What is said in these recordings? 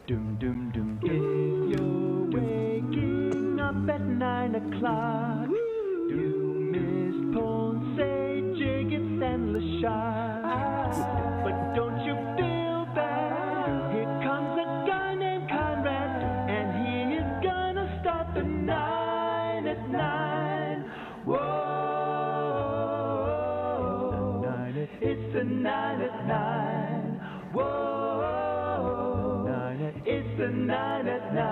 Doom, doom, doom, doom. If you're waking up at 9 o'clock, do Miss Ponce, Jiggets, and LaShawn. But don't you feel bad? Here comes a guy named Conrad, and he is gonna start the 9 at 9. Whoa, it's the 9 at 9. Whoa, it's the 9 at 9.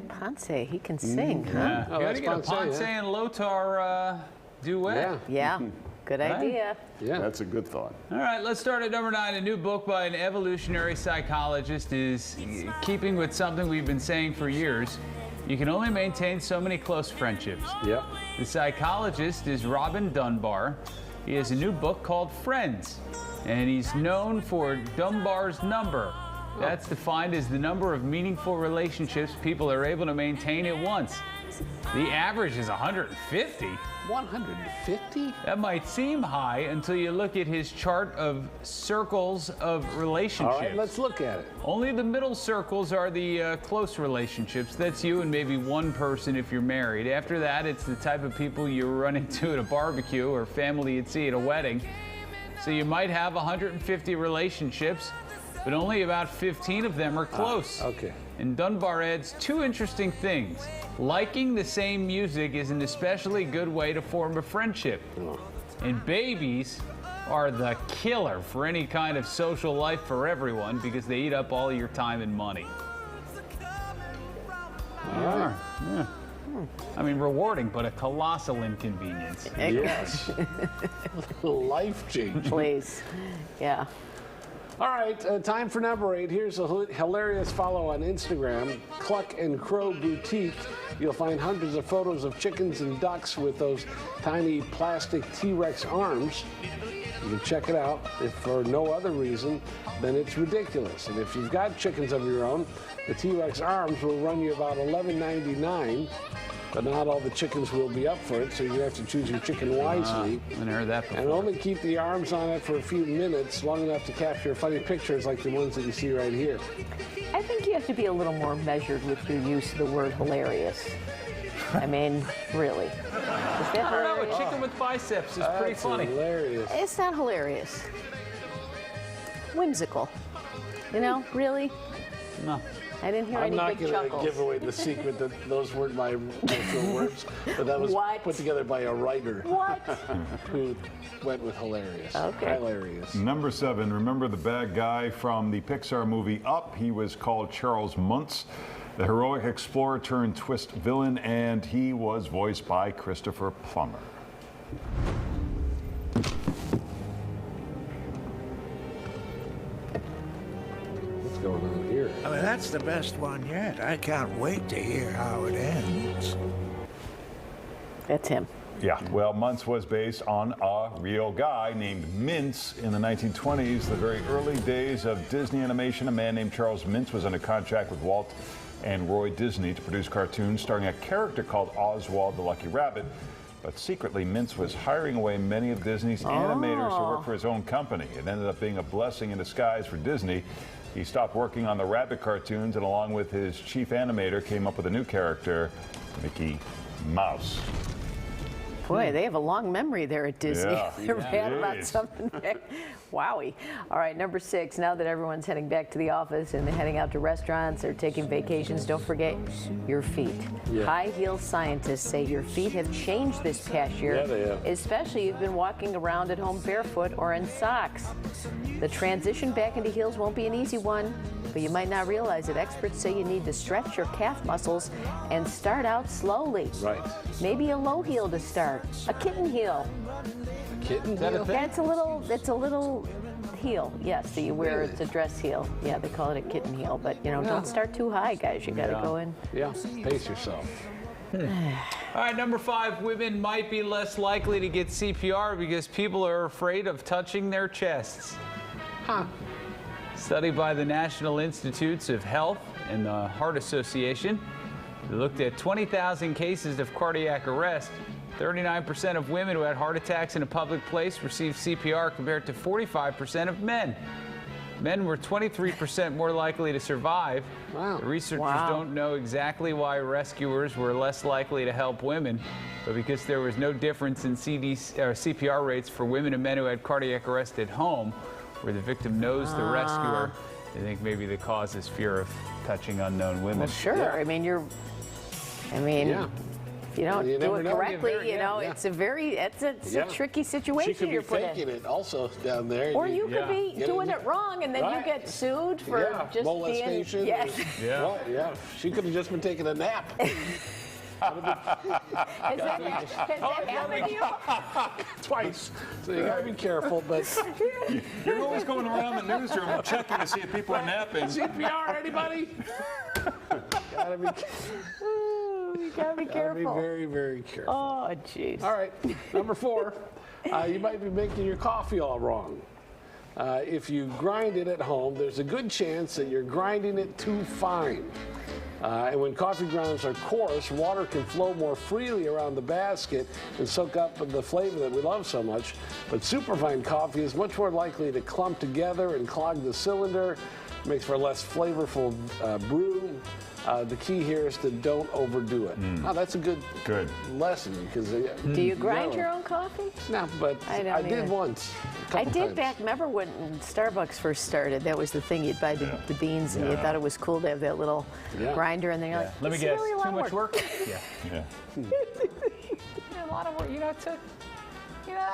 Ponce, he can sing, huh? Yeah. Oh, Gotta that's get a Ponce, Ponce yeah. and Lotar duet. Yeah, good idea. Yeah. That's a good thought. All right, let's start at number 9. A new book by an evolutionary psychologist is keeping with something we've been saying for years. You can only maintain so many close friendships. Yep. The psychologist is Robin Dunbar. He has a new book called Friends, and he's known for Dunbar's number. That's defined as the number of meaningful relationships people are able to maintain at once. The average is 150. 150? That might seem high until you look at his chart of circles of relationships. All right, let's look at it. Only the middle circles are the close relationships. That's you and maybe one person if you're married. After that, it's the type of people you run into at a barbecue or family you'd see at a wedding. So you might have 150 relationships, but only about 15 of them are close. Okay. And Dunbar adds 2 interesting things. Liking the same music is an especially good way to form a friendship. And babies are the killer for any kind of social life for everyone because they eat up all your time and money. Yeah. I mean, rewarding, but a colossal inconvenience. Yes. Life change. Please. Yeah. All right, time for number 8. Here's a hilarious follow on Instagram, Cluck and Crow Boutique. You'll find hundreds of photos of chickens and ducks with those tiny plastic T-Rex arms. You can check it out. If for no other reason, then it's ridiculous. And if you've got chickens of your own, the T-Rex arms will run you about $11.99. But not all the chickens will be up for it, so you have to choose your chicken wisely. I haven't heard that before. And only keep the arms on it for a few minutes, long enough to capture funny pictures like the ones that you see right here. I think you have to be a little more measured with your use of the word hilarious. I mean, really. Is that I don't know, a hilarious? chicken with biceps is pretty That's funny. hilarious. It's not hilarious. Whimsical. You know, really? No. I didn't hear I'm any not big going to chuckles. give away the secret that those weren't my actual words, but that was What? put together by a writer What? who went with hilarious. Okay. Hilarious. Number 7, remember the bad guy from the Pixar movie Up? He was called Charles Muntz, the heroic explorer turned twist villain, and he was voiced by Christopher Plummer. What's going on here? I mean, that's the best one yet. I can't wait to hear how it ends. That's him. Yeah, well, Muntz was based on a real guy named Mintz in the 1920s, the very early days of Disney animation. A man named Charles Mintz was under contract with Walt and Roy Disney to produce cartoons starring a character called Oswald the Lucky Rabbit. But secretly, Mintz was hiring away many of Disney's animators to work for his own company. It ended up being a blessing in disguise for Disney. He stopped working on the Rabbit cartoons and along with his chief animator came up with a new character, Mickey Mouse. Boy, they have a long memory there at Disney. Yeah. They're bad about Jeez. something. Wowie. All right, number 6. Now that everyone's heading back to the office and heading out to restaurants or taking vacations, don't forget your feet. Yeah. High heel scientists say your feet have changed this past year. Yeah, they have. Especially if you've been walking around at home barefoot or in socks. The transition back into heels won't be an easy one, but you might not realize it. Experts say you need to stretch your calf muscles and start out slowly. Right. Maybe a low heel to start, a kitten heel. Kitten that a heel? thing? Yeah, it's a little heel, yes, that you wear. It's a dress heel. Yeah, they call it a kitten heel, but don't start too high, guys. You gotta go in. Yeah, pace yourself. All right, number 5, women might be less likely to get CPR because people are afraid of touching their chests. Huh. Study by the National Institutes of Health and the Heart Association. They looked at 20,000 cases of cardiac arrest. 39% of women who had heart attacks in a public place received CPR compared to 45% of men. Men were 23% more likely to survive. Wow. The researchers Wow. don't know exactly why rescuers were less likely to help women, but because there was no difference in CPR rates for women and men who had cardiac arrest at home, where the victim knows the rescuer, they think maybe the cause is fear of touching unknown women. Well, sure. Yeah. I mean, Yeah. if you don't You do never it know. correctly, Yeah. it's a very, it's a Yeah. tricky She situation could be you're put faking in. it also down there. Or you could Yeah. be Get doing in- it wrong, and then Right. you get sued for Yeah, just molestation. being. Yes. Yeah. Right, yeah. She could have just been taking a nap. Has that happened to you? Twice. So you gotta be careful, but You're always going around the newsroom checking to see if people are napping. CPR, anybody? gotta be, You gotta be gotta be careful. very, very careful. Oh, jeez. All right, number 4, you might be making your coffee all wrong. If you grind it at home, there's a good chance that you're grinding it too fine. And when coffee grounds are coarse, water can flow more freely around the basket and soak up the flavor that we love so much. But superfine coffee is much more likely to clump together and clog the cylinder, makes for a less flavorful brew. The key here is to don't overdo it. Oh, that's a good lesson because Do you grind your own coffee? no, but I don't I did either. once. a I couple did times. back, remember when Starbucks first started? That was the thing. You'd buy the beans and you thought it was cool to have that little Yeah. grinder, and then you're like, Let me "It's guess. really a lot Too of much work? Yeah. Yeah. A lot of work.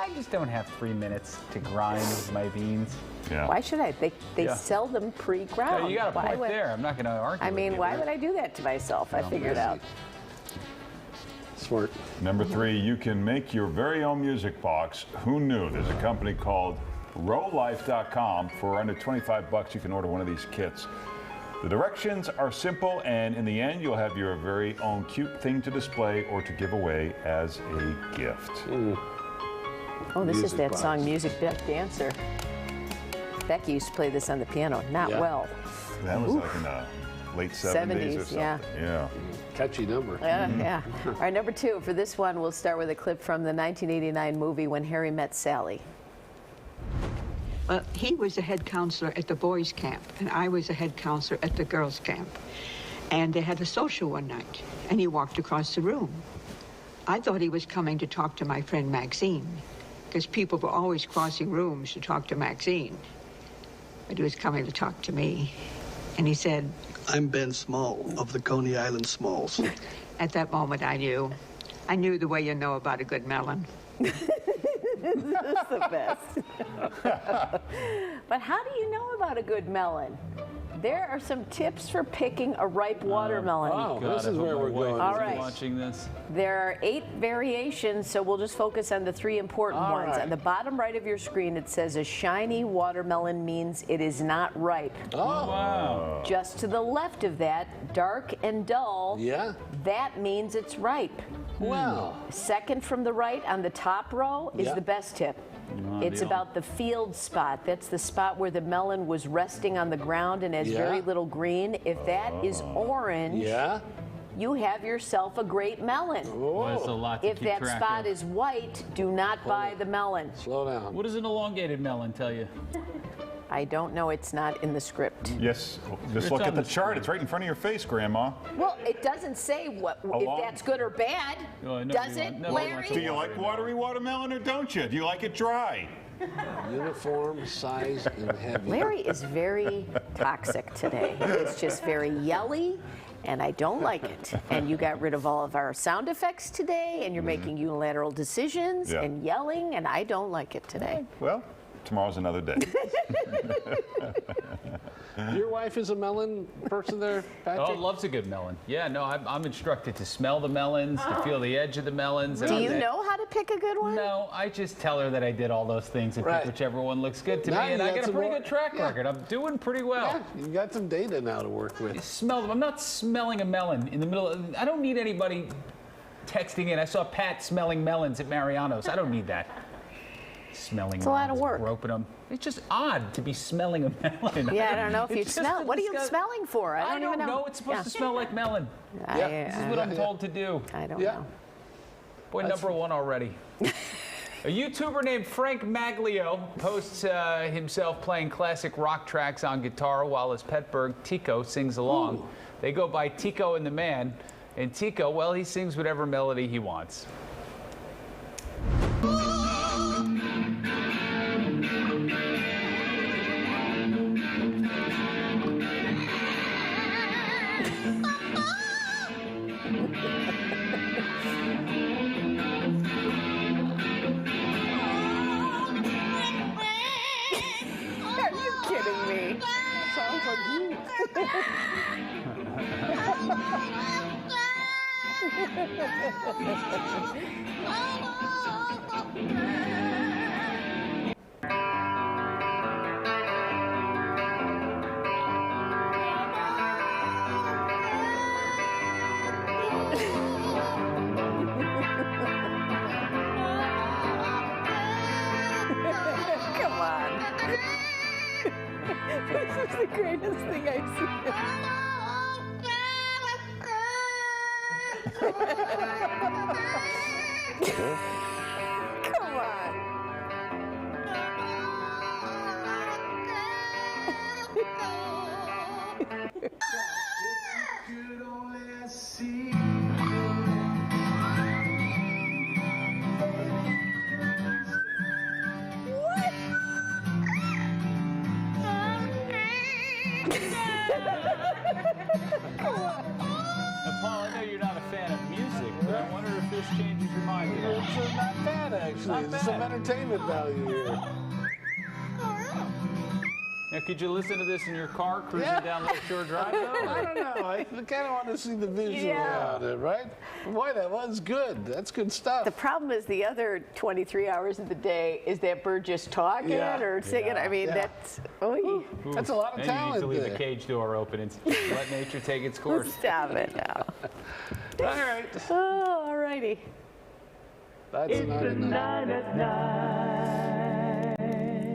I just don't have 3 minutes to grind my beans. Yeah. Why should I? They Yeah. sell them pre-ground. You got a Why point would- there. I'm not going to argue. I with mean, you, why right? would I do that to myself? I figured out. Smart. Number 3, you can make your very own music box. Who knew? There's a company called RowLife.com. For under $25, you can order one of these kits. The directions are simple, and in the end, you'll have your very own cute thing to display or to give away as a gift. Oh, this is Music that box. song, Music Dancer. Becky used to play this on the piano. Not Yeah. well. That was like in the late 70s or 70s, something. yeah. Yeah. Catchy number. Yeah. All right, number 2. For this one, we'll start with a clip from the 1989 movie When Harry Met Sally. Well, he was a head counselor at the boys' camp, and I was a head counselor at the girls' camp. And they had a social one night, and he walked across the room. I thought he was coming to talk to my friend Maxine, because people were always crossing rooms to talk to Maxine. But he was coming to talk to me. And he said, I'm Ben Small of the Coney Island Smalls. at that moment I knew. I knew the way you know about a good melon. That's the best. But how do you know about a good melon? There are some tips for picking a ripe watermelon. Oh, God, this I is hope where my we're wife going. is All right. watching this. There are 8 variations, so we'll just focus on the 3 important All ones. right. On the bottom right of your screen, it says a shiny watermelon means it is not ripe. Oh, Wow. Just to the left of that, dark and dull, yeah. that means it's ripe. Wow. Second from the right on the top row is Yeah. the best tip. It's deal. about the field spot. That's the spot where the melon was resting on the ground and has Yeah. very little green. If that is orange, Yeah. you have yourself a great melon. Well, that's a lot to If keep that track spot of. is white, do not buy the melon. Slow down. What does an elongated melon tell you? I don't know, it's not in the script. Yes. Just It's look on at the the chart. screen. It's right in front of your face, Grandma. Well, it doesn't say what if Along- that's good or bad. Oh, I know Does you it, want- no, you Larry? want Do you like watery watermelon or don't you? Do you like it dry? Uniform, size, and heavy. Larry is very toxic today. It's just very yelly, and I don't like it. And you got rid of all of our sound effects today, and you're making unilateral decisions Yeah. and yelling, and I don't like it today. Well, tomorrow's another day. Your wife is a melon person there, Patrick? Oh, loves a good melon. Yeah, no, I'm instructed to smell the melons, to feel the edge of the melons. Do and you I- know how to pick a good one? No, I just tell her that I did all those things and Right. pick whichever one looks good to Now me, and you I got get a some pretty more- good track yeah. record. I'm doing pretty well. Yeah, you got some data now to work with. Smell them. I'm not smelling a melon in the middle. I don't need anybody texting in. I saw Pat smelling melons at Mariano's. I don't need that. Smelling. It's a lot of melons, work. Groping them. It's just odd to be smelling a melon. Yeah, I don't know if you It's just smell. a What are you disgust- smelling for? I don't even know. It's supposed Yeah. to smell like melon. I, Yeah. This is what I'm told to do. I don't Yeah. know. Boy, number 1 already. A YouTuber named Frank Maglio posts himself playing classic rock tracks on guitar while his pet bird Tico sings along. Ooh. They go by Tico and the Man. And Tico, well, he sings whatever melody he wants. Kidding me. Sounds like you. Come on. This is the greatest thing I've seen. Come on. Now, Paul, I know you're not a fan of music, but I wonder if this changes your mind. It's not bad, actually. There's some entertainment value here. Now, could you listen to this in your car cruising down Lakeshore Drive, though? I don't know. I kind of want to see the visual on it, right? Boy, that was good. That's good stuff. The problem is the other 23 hours of the day is that bird just talking or singing. I mean, that's that's a lot of talent. You need to leave the cage door open and let nature take its course. Stop it now. All right. Oh, all righty. That's It's not a enough. 9 at 9.